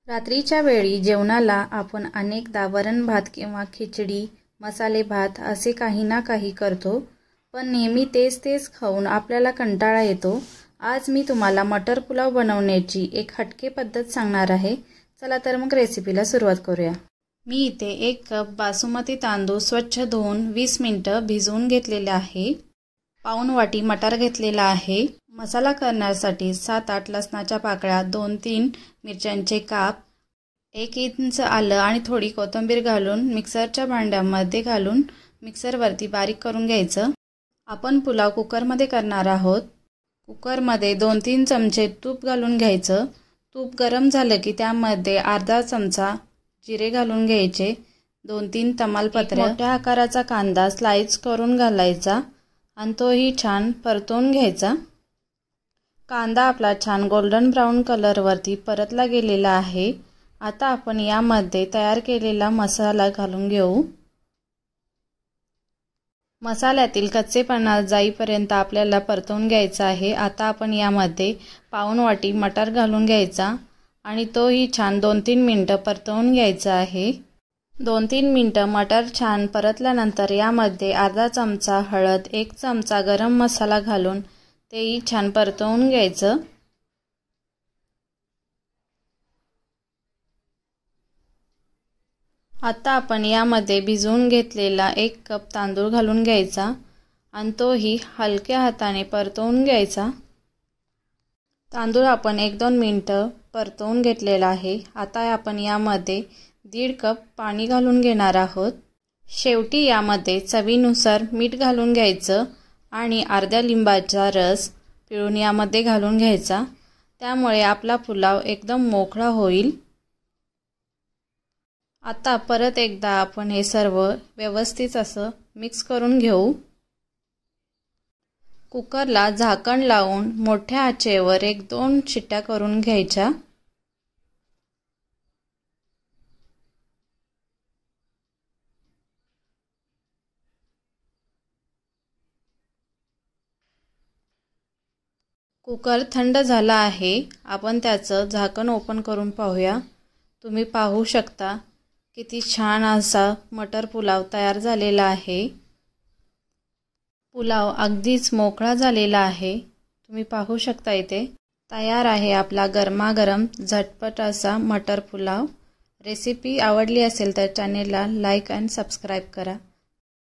रात्रीच्या वेळी जेवणाला आपण अनेकदा वरण भात किंवा खिचडी, मसाले भात असे काही ना काही करतो, पण नेहमी तेच तेच खाऊन आपल्याला कंटाळा येतो। आज मी तुम्हाला मटर पुलाव बनवण्याची एक हटके पद्धत सांगणार आहे। चला तर मग रेसिपीला सुरुवात करूया। मी इथे 1 कप बासमती तांदूळ स्वच्छ धुवून 20 मिनिटे भिजवून घेतलेले आहे। पाऊण वाटी मटार घेतलेला आहे। मसाला करण्यासाठी 7-8 लसणाच्या पाकळ्या, 2-3 मिरच्यांचे काप, 1 इंच आलं आणि थोडी कोथिंबीर घालून मिक्सरच्या भांड्यामध्ये घालून मिक्सरवरती बारीक करून घ्यायचं। आपण पुलाव कुकरमध्ये करणार आहोत। कुकरमध्ये 2-3 चमचे तूप घालून घ्यायचं। तूप गरम झालं की त्यामध्ये अर्धा चमचा जिरे घालून घ्यायचे, 2-3 तमालपत्र, मोठ्या आकाराचा कांदा स्लाइस करून घालायचा आणि तोही छान परतवून घ्यायचा। कांदा आपला छान गोल्डन ब्राउन कलरवरती परतला गेलेला आहे। आता आपण यामध्ये तयार केलेला मसाला घालून घेऊ। मसाल्यातील कच्चेपणा जाईपर्यंत आपल्याला परतवून घ्यायचा आहे। आता आपण यामध्ये पाऊण वाटी मटार घालून घ्यायचा आणि तोही छान 2-3 मिनिटे परतवून घ्यायचा आहे। 2-3 मिनिटे मटार छान परतल्यानंतर यामध्ये अर्धा चमचा हळद, 1 चमचा गरम मसाला घालून तेही छान परतवून घ्यायचं। आता आपण यामध्ये भिजवून घेतलेला 1 कप तांदूळ घालून घ्यायचा आणि तोही हलक्या हाताने परतवून घ्यायचा। तांदूळ आपण 1-2 मिनिटे परतवून घेतलेला आहे। आता आपण यामध्ये 1.5 कप पाणी घालून घेणार आहोत। शेवटी यामध्ये चवीनुसार मीठ घालून घ्यायचं आणि अर्ध्या लिंबाचा रस पिळून यामध्ये घालून घ्यायचा। त्यामुळे आपला पुलाव एकदम मोकळा होईल। आता परत एकदा आपण हे सर्व व्यवस्थित असं मिक्स करून घेऊ। कुकरला झाकण लावून मोठ्या आचेवर 1-2 शिट्ट्या करून घ्यायच्या। कुकर थंड झाला आहे। आपण त्याचं झाकण ओपन करून पाहूया। तुम्ही पाहू शकता किती छान असा मटर पुलाव तयार झालेला आहे। पुलाव अगदीच मोकळा झालेला आहे। तुम्ही पाहू शकता इथे तयार आहे आपला गरमागरम झटपट असा मटर पुलाव। रेसिपी आवडली असेल तर चॅनेलला लाईक आणि सबस्क्राइब करा।